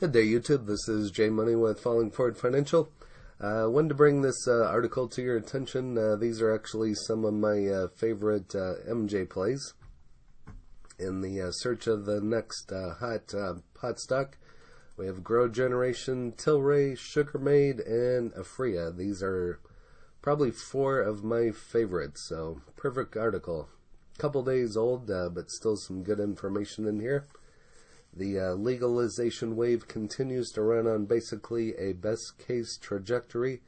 Good day, YouTube. This is Jay Money with Falling Forward Financial. Wanted to bring this article to your attention. These are actually some of my favorite MJ plays. In the search of the next hot stock, we have Grow Generation, TLRY, SugarMade, and APHA. These are probably four of my favorites, so perfect article. Couple days old, but still some good information in here. The legalization wave continues to run on basically a best-case trajectory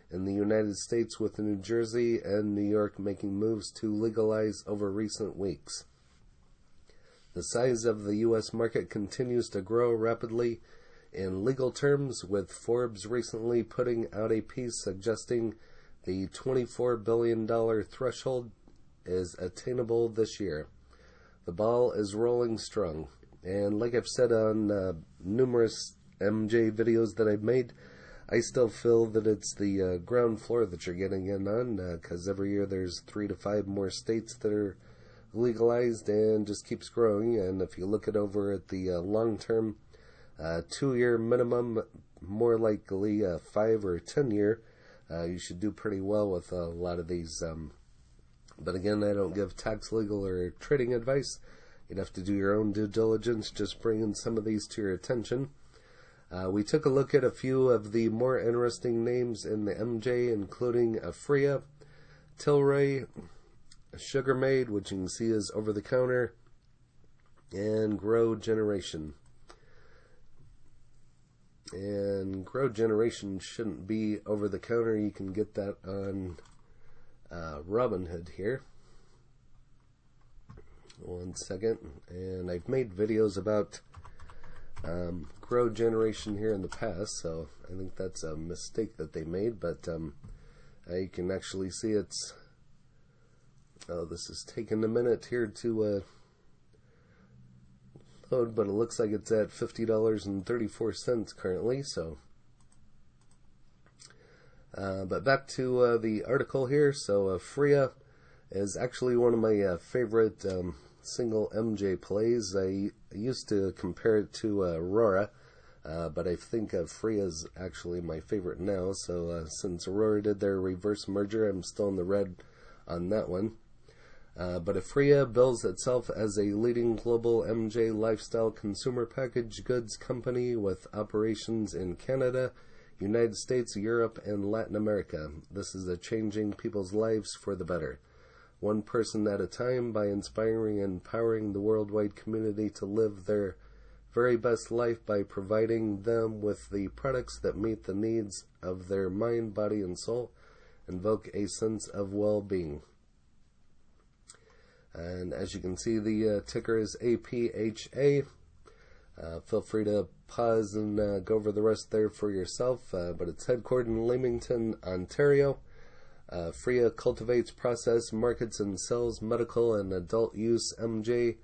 in the United States, with New Jersey and New York making moves to legalize over recent weeks. The size of the U.S. market continues to grow rapidly in legal terms, with Forbes recently putting out a piece suggesting the $24 billion threshold is attainable this year. The ball is rolling strong. And like I've said on numerous MJ videos that I've made, I still feel that it's the ground floor that you're getting in on, because every year there's 3 to 5 more states that are legalized and just keeps growing. And if you look at over at the long-term 2-year minimum, more likely 5 or 10 year, you should do pretty well with a lot of these. But again, I don't give tax, legal, or trading advice. You'd have to do your own due diligence, just bringing some of these to your attention. We took a look at a few of the more interesting names in the MJ, including APHA, TLRY, SugarMade, which you can see is over the counter, and Grow Generation. And Grow Generation shouldn't be over the counter. You can get that on Robinhood here. One second. And I've made videos about Grow Generation here in the past, so I think that's a mistake that they made, but you can actually see it's this is taking a minute here to load, but it looks like it's at $50.34 currently. So but back to the article here. So APHA is actually one of my favorite single MJ plays. I used to compare it to Aurora, but I think APHA is actually my favorite now. So since Aurora did their reverse merger, I'm still in the red on that one. But APHA bills itself as a leading global MJ lifestyle consumer packaged goods company with operations in Canada, United States, Europe, and Latin America. This is changing people's lives for the better, one person at a time, by inspiring and empowering the worldwide community to live their very best life by providing them with the products that meet the needs of their mind, body, and soul, invoke a sense of well-being. And as you can see, the ticker is APHA. Feel free to pause and go over the rest there for yourself, but it's headquartered in Leamington, Ontario. APHA cultivates, processes, markets, and sells medical and adult use MJ,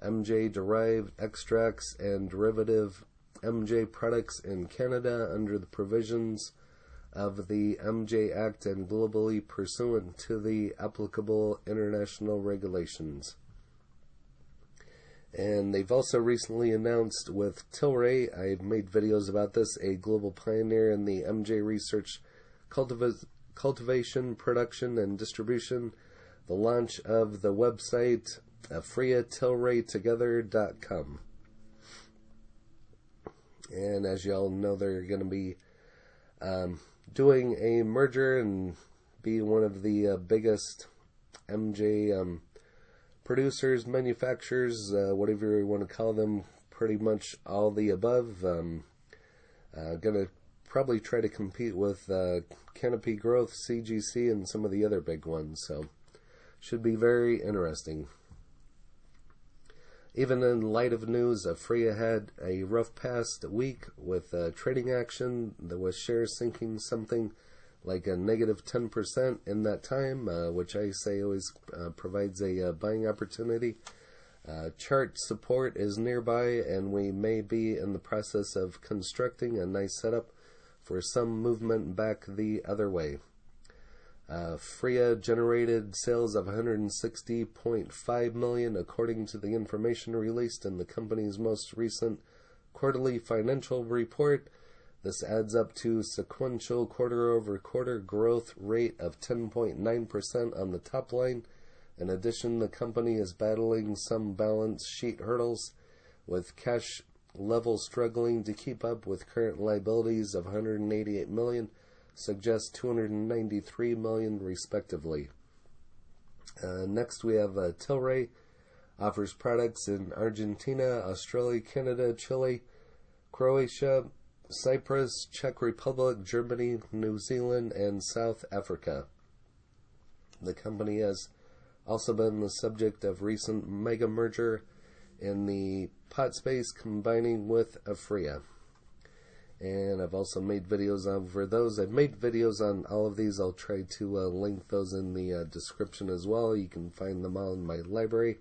MJ-derived extracts, and derivative MJ products in Canada under the provisions of the MJ Act and globally pursuant to the applicable international regulations. And they've also recently announced with TLRY, I've made videos about this, a global pioneer in the MJ research, cultivation, production, and distribution, the launch of the website APHATLRYtogether.com. And as you all know, they're going to be doing a merger and be one of the biggest MJ producers, manufacturers, whatever you want to call them, pretty much all the above. Going to probably try to compete with Canopy Growth, CGC, and some of the other big ones. So should be very interesting. Even in light of news, APHA had a rough past week with trading action, with shares sinking something like a negative 10% in that time, which I say always provides a buying opportunity. Chart support is nearby, and we may be in the process of constructing a nice setup for some movement back the other way. APHA generated sales of $160.5 million, according to the information released in the company's most recent quarterly financial report. This adds up to sequential quarter-over-quarter growth rate of 10.9% on the top line. In addition, the company is battling some balance sheet hurdles, with cash levels struggling to keep up with current liabilities of $188 million, suggests $293 million respectively. Next we have TLRY, offers products in Argentina, Australia, Canada, Chile, Croatia, Cyprus, Czech Republic, Germany, New Zealand, and South Africa. The company has also been the subject of recent mega merger in the pot space, combining with APHA. And I've also made videos over those. I've made videos on all of these. I'll try to link those in the description as well. You can find them all in my library.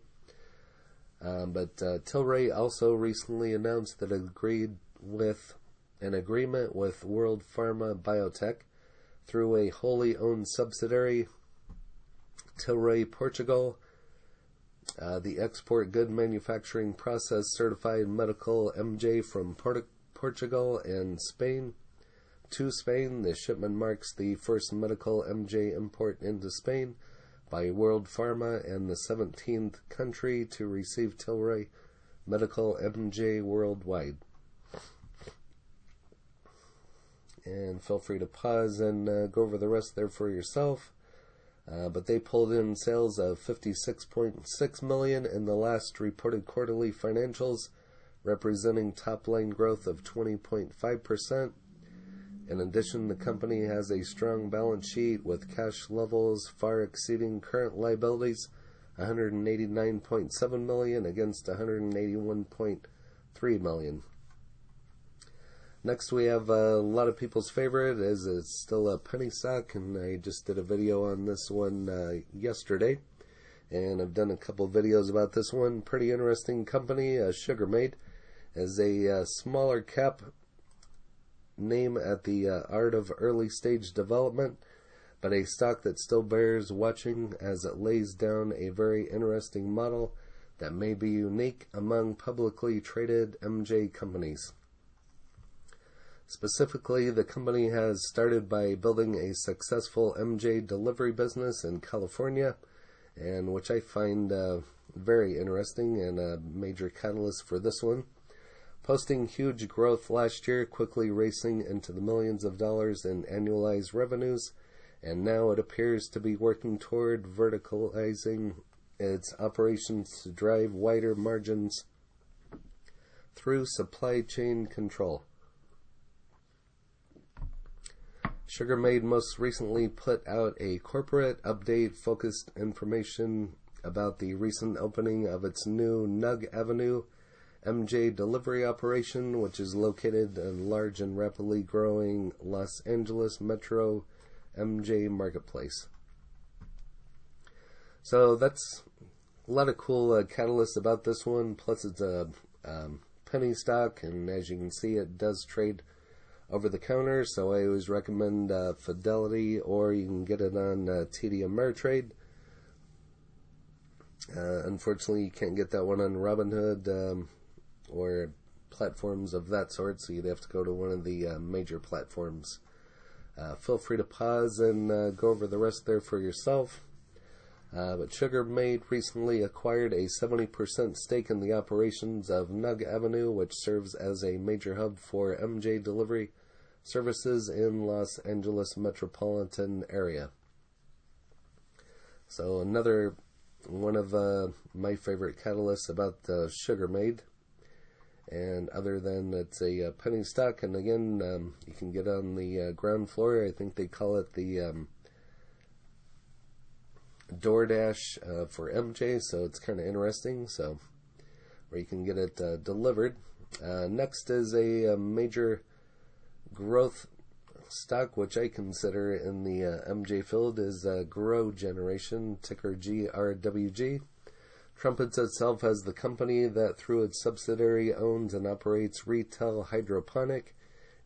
But TLRY also recently announced that it agreed with an agreement with World Pharma Biotech through a wholly owned subsidiary, TLRY Portugal. The export good manufacturing process certified medical MJ from Portugal and Spain to Spain. The shipment marks the first medical MJ import into Spain by World Pharma and the 17th country to receive TLRY medical MJ worldwide. And feel free to pause and go over the rest there for yourself. But they pulled in sales of $56.6 million in the last reported quarterly financials, representing top-line growth of 20.5%. In addition, the company has a strong balance sheet with cash levels far exceeding current liabilities, $189.7 million against $181.3 million. Next, we have a lot of people's favorite, as it's still a penny stock, and I just did a video on this one yesterday, and I've done a couple videos about this one. Pretty interesting company, SugarMade, is a smaller cap name at the art of early stage development, but a stock that still bears watching as it lays down a very interesting model that may be unique among publicly traded MJ companies. Specifically, the company has started by building a successful MJ delivery business in California, and which I find very interesting and a major catalyst for this one. Posting huge growth last year, quickly racing into the millions of dollars in annualized revenues, and now it appears to be working toward verticalizing its operations to drive wider margins through supply chain control. SugarMade most recently put out a corporate update focused information about the recent opening of its new Nug Avenue MJ delivery operation, which is located in large and rapidly growing Los Angeles metro MJ marketplace. So that's a lot of cool catalysts about this one. Plus, it's a penny stock, and as you can see, it does trade over the counter, so I always recommend Fidelity, or you can get it on TD Ameritrade. Unfortunately, you can't get that one on Robinhood or platforms of that sort, so you'd have to go to one of the major platforms. Feel free to pause and go over the rest there for yourself. But SugarMade recently acquired a 70% stake in the operations of Nug Avenue, which serves as a major hub for MJ delivery services in Los Angeles metropolitan area. So another one of my favorite catalysts about SugarMade. And other than it's a penny stock, and again, you can get on the ground floor. I think they call it the DoorDash for MJ, so it's kind of interesting. So, where you can get it delivered. Next is a major growth stock, which I consider in the MJ field, is Grow Generation, ticker GRWG. Trumpets itself as the company that, through its subsidiary, owns and operates retail hydroponic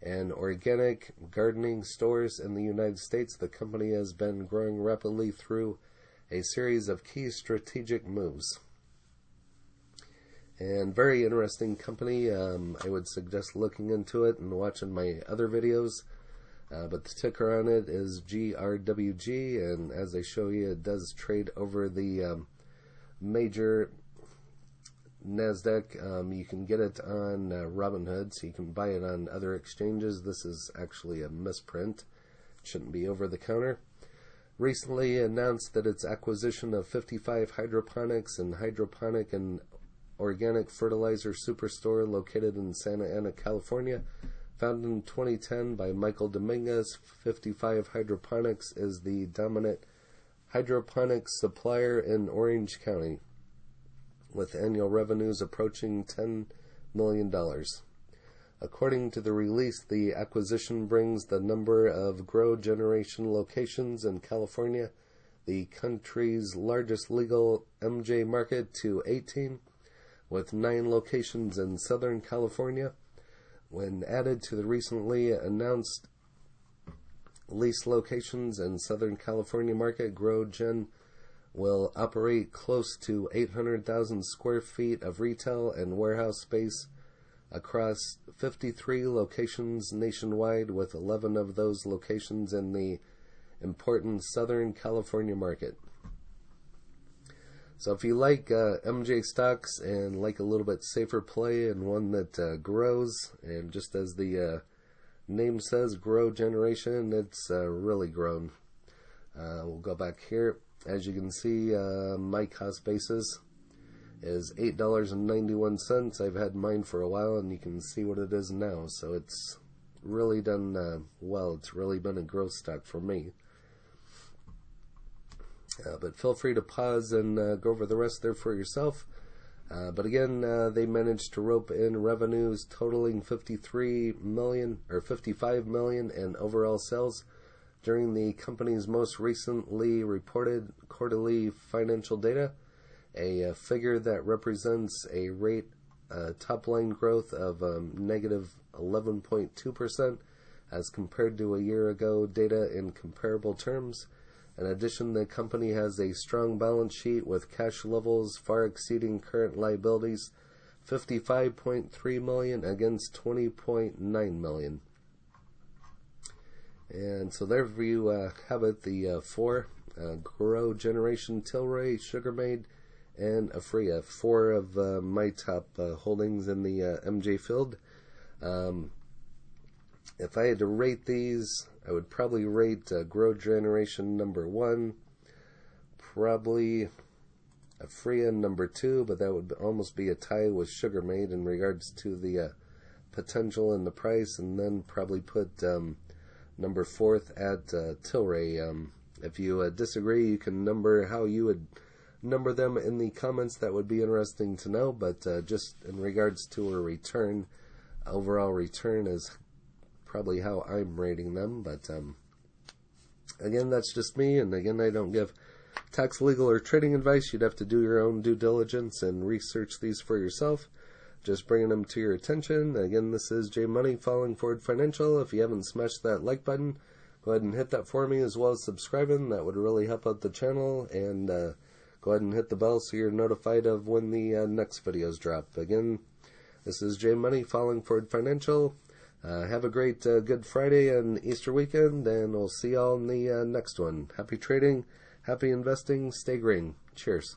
and organic gardening stores in the United States. The company has been growing rapidly through a series of key strategic moves. And very interesting company. I would suggest looking into it and watching my other videos. But the ticker on it is GRWG, and as I show you, it does trade over the major NASDAQ. You can get it on Robinhood, so you can buy it on other exchanges. This is actually a misprint. It shouldn't be over the counter. Recently announced that its acquisition of 55 hydroponics and hydroponic and organic fertilizer superstore located in Santa Ana, California. Founded in 2010 by Michael Dominguez, 55 Hydroponics is the dominant hydroponics supplier in Orange County, with annual revenues approaching $10 million. According to the release, the acquisition brings the number of grow generation locations in California, the country's largest legal MJ market, to 18, with 9 locations in Southern California. When added to the recently announced lease locations in Southern California market, GrowGen will operate close to 800,000 square feet of retail and warehouse space across 53 locations nationwide, with 11 of those locations in the important Southern California market. So if you like MJ stocks and like a little bit safer play and one that grows, and just as the name says, grow generation, it's really grown. We'll go back here. As you can see, my cost basis is $8.91. I've had mine for a while, and you can see what it is now. So it's really done well. It's really been a growth stock for me. But feel free to pause and go over the rest there for yourself. But again, they managed to rope in revenues totaling $55 million in overall sales during the company's most recently reported quarterly financial data, a figure that represents a rate top line growth of negative 11.2% as compared to a year ago data in comparable terms. In addition, the company has a strong balance sheet with cash levels far exceeding current liabilities, $55.3 million against $20.9 million. And so there you have it, the 4 Grow Generation, TLRY, Sugarmade, and APHA, 4 of my top holdings in the MJ field. If I had to rate these, I would probably rate Grow Generation number 1, probably APHA number 2, but that would almost be a tie with Sugarmade in regards to the potential and the price, and then probably put number 4th at TLRY. If you disagree, you can number how you would number them in the comments. That would be interesting to know, but just in regards to a return, overall return is probably how I'm rating them. But again, that's just me, and again, I don't give tax, legal, or trading advice. You'd have to do your own due diligence and research these for yourself. Just bringing them to your attention. Again, this is J Money, Falling Forward Financial. If you haven't smashed that like button, go ahead and hit that for me, as well as subscribing. That would really help out the channel. And go ahead and hit the bell so you're notified of when the next videos drop. Again, this is J Money, Falling Forward Financial. Have a great Good Friday and Easter weekend, and we'll see y'all in the next one. Happy trading, happy investing, stay green. Cheers.